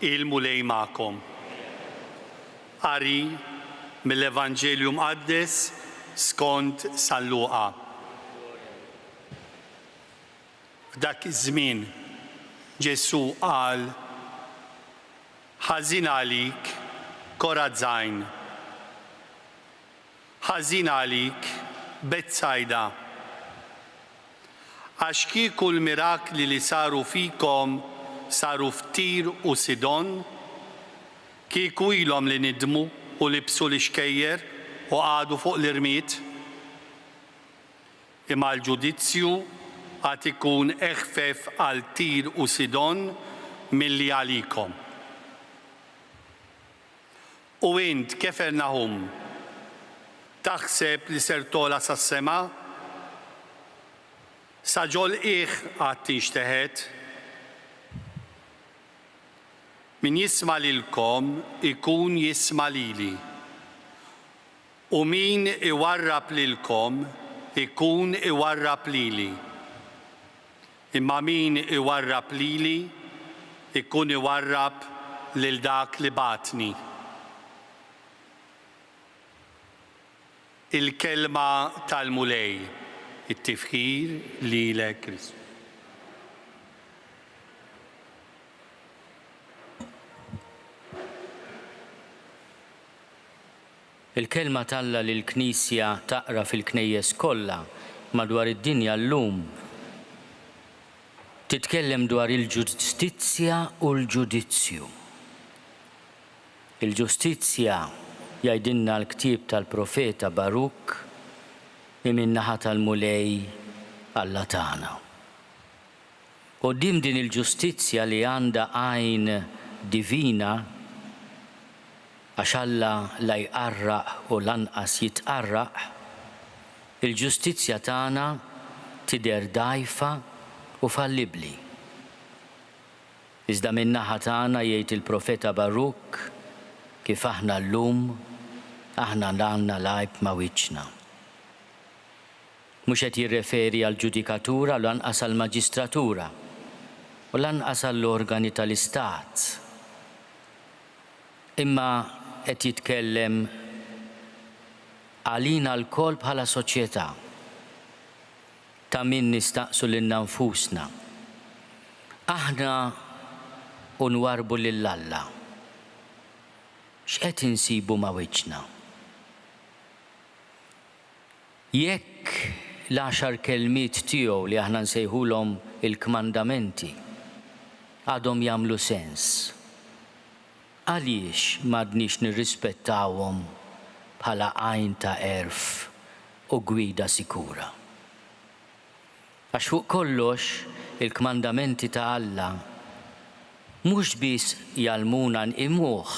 il-mulej ma'kom. Qari mill-Evanġelju Mqaddes skont San Luqa. F'dak iż-żmien Ġesu qal: ħażin għalik Korazajn, ħażin għalik Betsajda, għax kieku l-mirakli li saru fikom saru f'Tir u Sidon, kieku ilhom li nidmu u libsu l-ixkejjer u qagħdu fuq l-irmiet, imma l-ġudizzju għad ikun eħfef għal Tir u Sidon milli għalikom. U int Kefernahum taħseb li ser tola sas-sema? Sa ġolqiegħ għad tinxteħed? Min jisma' lilkom ikun jisma' lili. U min iwarrab lilkom ikun iwarrab lili. Imma min iwarrab lili ikun iwarrab lil dak li batni. Il-kelma tal-mulej, it-tifħir lilek Kristus. Il-kelma Alla lill-Knisja taqra fil-knejjes kollha madwar id-dinja llum titkellem dwar il-ġustizzja u l-ġudizzju. Il-ġustizzja jgħidilna l-ktieb tal-profeta Baruk min-naħa tal-mulej Alla tagħna. Quddiem din il-ġustizzja li għandha għajn divina, għax Alla la jqarraq u lanqas jitqarraq, il-ġustizzja tagħna tidher dgħajfa u fallibbli. Iżda min-naħa tagħna jgħid il-profeta Baruk kif aħna llum aħna għandna lajb ma' wiċċna. Mhux qed jirreferi għal ġudikatura u lanqas għall maġistratura u lanqas għall-organi tal-istat. Imma qed jitkellem għalina l-kol bħala soċjetà ta' min nistaqsu lilna nfusna. Aħna nwarbu lil Alla. X'qed insibu ma' wiċċna? Jekk l-10 kelmiet tiegħu li aħna nsejħulhom il-kmandamenti għadhom jagħmlu sens, għaliex m'għadniex nirrispettawhom bħala għajn ta' għerf u gwida sikura? Għax fuq kollox il-kmandamenti ta' Alla mhux biss jgħallmuna nqimuh,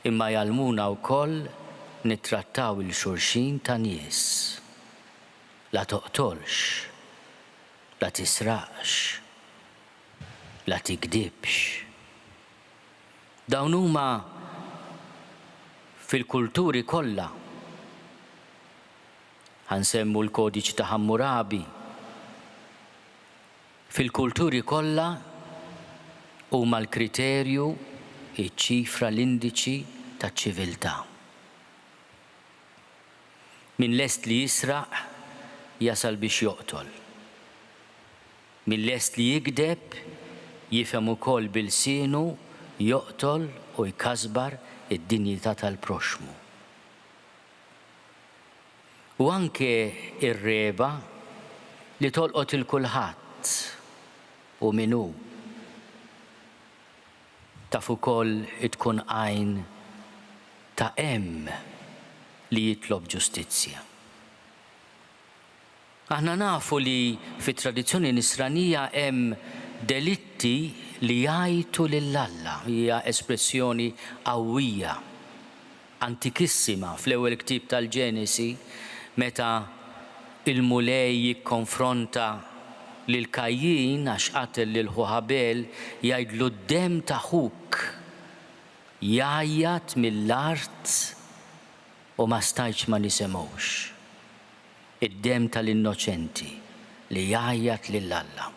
imma jgħallmuna wkoll nittrattaw il-xulxin ta' nies. La toqtolx, la tisraqx, la tikdibx. Dawn huma fil-kulturi kollha. Ħansemmu l-kodiċi ta' Hammurabi. Fil-kulturi kollha huma l-kriterju, iċ-ċifra, l-indiċi taċ-ċiviltà. Min lest li jisraq jasal biex joqtol. Min lest li jikdeb jifhem ukoll bil-sienu joqtol u jkasbar id-dinjità tal-proxmu. U anke ir-reba li tolqot il-kulħadd u minnu taf ukoll tkun għajn ta' hemm li jitlob ġustizzja. Aħna nafu li fit-tradizzjoni nisranija hemm delitti li jgħajtu lill-Alla, hija espressjoni qawwija, antikissima fl-ewwel ktieb tal-Ġenesi meta il-mulej jikkonfronta lil Kajjin għax qatel lil Ħabel jgħidlu d-demm ta' ħuk jgħajjat mill-art u ma stajtx ma nisemgħux. Id-demm tal-innoċenti li jgħajjat lill-Alla.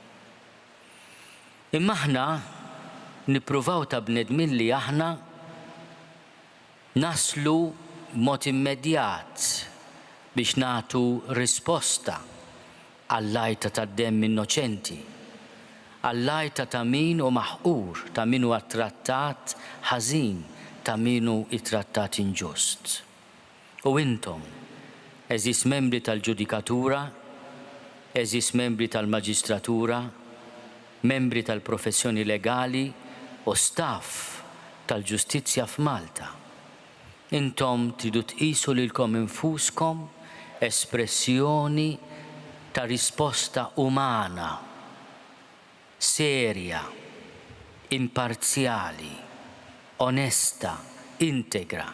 Imma aħna nippruvaw ta' bnedmin li aħna naslu mod immedjat biex nagħtu risposta għall-lajta tad-demm innoċenti, għall-lajta ta' min hu maħqur, ta' min huwa trattat ħażin, ta' min hu ittrattat inġust. U intom, eżis membri tal-ġudikatura, eżis membri tal-maġistratura, membri tal-professjoni legali u staff tal-ġustizzja f'Malta. Intom tridu tqisu lilkom infuskom espressjoni ta' risposta umana, serja, imparzjali, onesta, integra,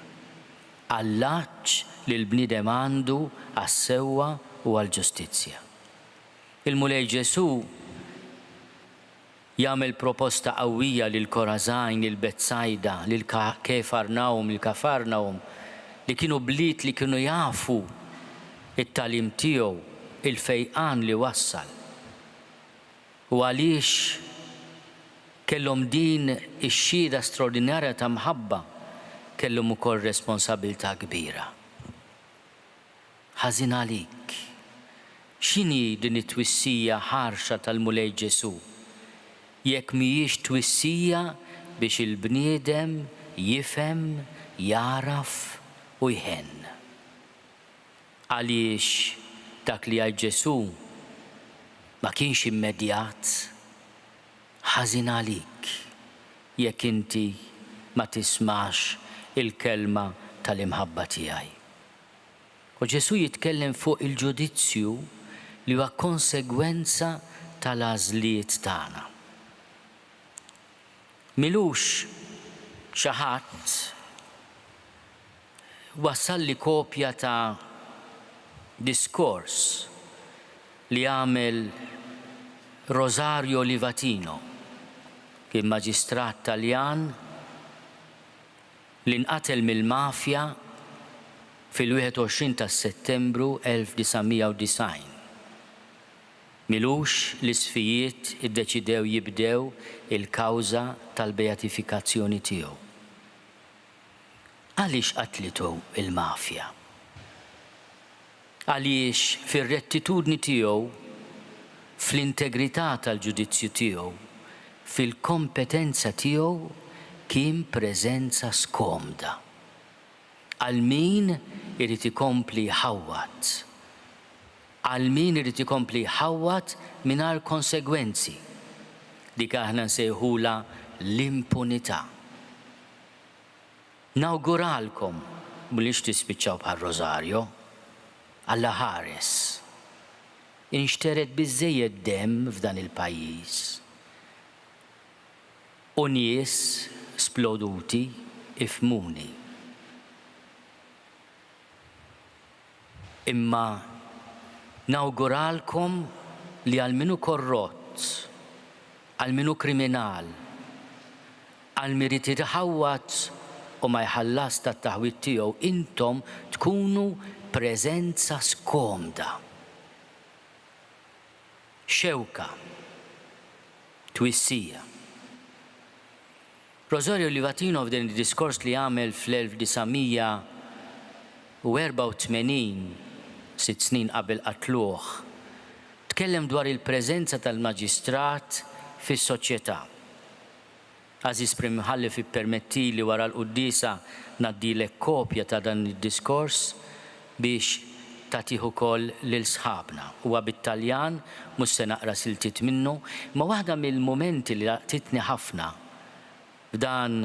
għall-aċċ li l-bniedem għandu għas-sewwa u għall-ġustizzja. Il-Mulej Ġesu jagħmel proposta qawwija lil Korazajn, lil Betsajda, lil Kefarnawm, lil Kafarnawm li kienu bliet li kienu jafu it-talim tiegħu, il-fejqan li wassal. U għaliex kellhom din ix-xhieda straordinarja ta' mħabba, kellhom ukoll responsabilità kbira. Ħażin għalik. X'inhi din it-twissija ħarxa tal-Mulej Ġesu? Jekk mhijiex twissija biex il-bniedem jifhem, jaraf u jħenn. Għaliex dak li għal Ġesu ma kienx immedjat, ħażin għalik jekk inti ma tismax il-kelma tal-imħabba tiegħi. U Ġesu jitkellem fuq il-ġudizzju li huwa konsegwenza tal-għażliet tagħna. Milux xi ħadd wassalli kopja ta' diskors li għamel Rosario Livatino, kien maġistrat Taljan li nqatel mill-mafja fil-21 ta' Settembru 1990. Milux l-isfijiet iddeċidew jibdew il-kawża tal-beatifikazzjoni tiegħu. Għaliex qatlitu il-mafja? Għaliex fir-rettitudni tiegħu, fl-integrità tal-ġudizzju tiegħu, fil-kompetenza tiegħu kien preżenza skomda. Għal min irid ikompli ħawwat. Għal min irid ikompli ħawwat mingħajr konsegwenzi. Dik aħna nsejħula l-impunità. Nawguralkom mhux tispiċċaw bħal Rosario, Alla ħares. Inxteret biżżejjed demm f'dan il-pajjiż. U nies sploduti ifmuni. Imma nawguralkom li għal minu korrott, għal minu kriminal, għal miriti tħawat u ma jħallas tat-taħwit tiegħu intom tkunu preżenza skomda. Xewka, twissija. Rosario Livatino f'din id-diskors li għamel fl-1984, 6 snin qabel qatluh, tkellem dwar il-preżenza tal-maġistrat fis-soċjetà. Aziz Prim Mħallef ippermetti li wara l-qudiesa ngħaddilek kopja ta' dan id-diskors biex tagħtih ukoll lil sħabna. Huwa bit-Taljan, mhux se naqra siltiet minnu, ma waħda mill-mumenti li laqtitni ħafna f'dan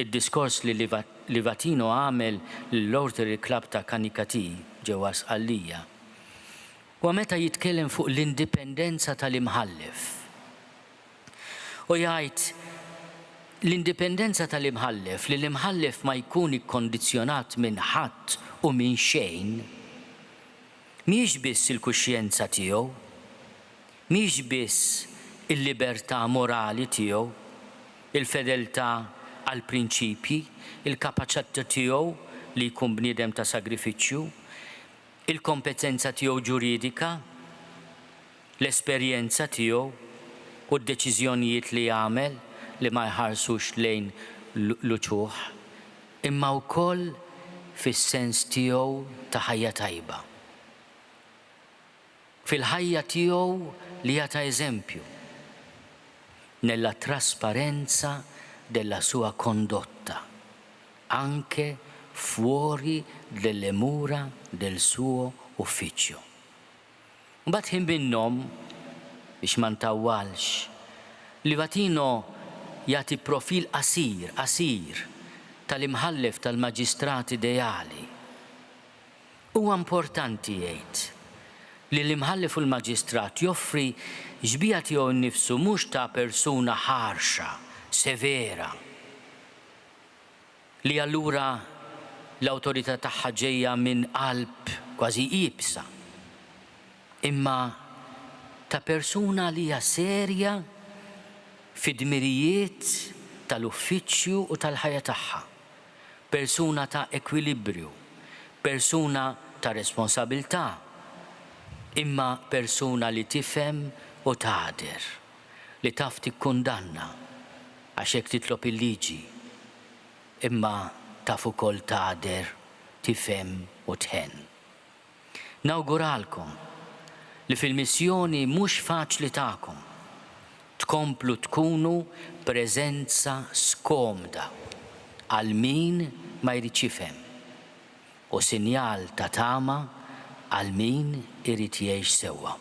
id-diskors li Livatino għamel l-Rotary Club ta' Kanikati ġewwa Sqallija. Huwa meta jitkellem fuq l-indipendenza tal-imħallef. U jgħid l-indipendenza tal-imħallef, li l-imħallef ma jkun ikkondizjonat minn ħadd u minn xejn, mhijiex biss il-kuxjenza tiegħu, mhijiex biss il-libertà morali tiegħu, il-fedeltà għal prinċipji, il-kapaċità tiegħu li jkun bniedem ta' sagrifiċċju, il-kompetenza tiegħu ġuridika, l-esperjenza tiegħu u d-deċiżjonijiet li jagħmel li ma jħarsux lejn l-uċuħ, imma wkoll fis-sens tiegħu ta' ħajja tajba. Fil-ħajja tiegħu li jagħta eżempju nella trasparenza della sua condotta, anche fuori delle mura del suo ufficio. Mbagħad ħin minnhom biex ma ntawwalx, Livatino jagħti profil qasir tal-imħallef tal-maġistrat ideali. Huwa importanti jgħid li l-imħallef u l-maġistrat joffri ġbija tiegħu nnifsu mhux ta' persuna ħarxa, severa, li allura l-awtorità tagħha ġejja minn qalb kważi qiebsa, imma ta' persuna li hija serja fid-dmirijiet tal-uffiċċju u tal-ħajja tagħha, persuna ta' ekwilibrju, persuna ta' responsabilità, imma persuna li tifhem u tgħader, li taf tikkundanna għax hekk titlob il-liġi, imma taf ukoll tgħader, tifhem u tħenn. Nawguralkom li fil-missjoni mhux faċli tagħkom tkomplu tkunu preżenza skomda għal min ma jrid jifhem u sinjal ta' tama għal min irid jgħix sewwa.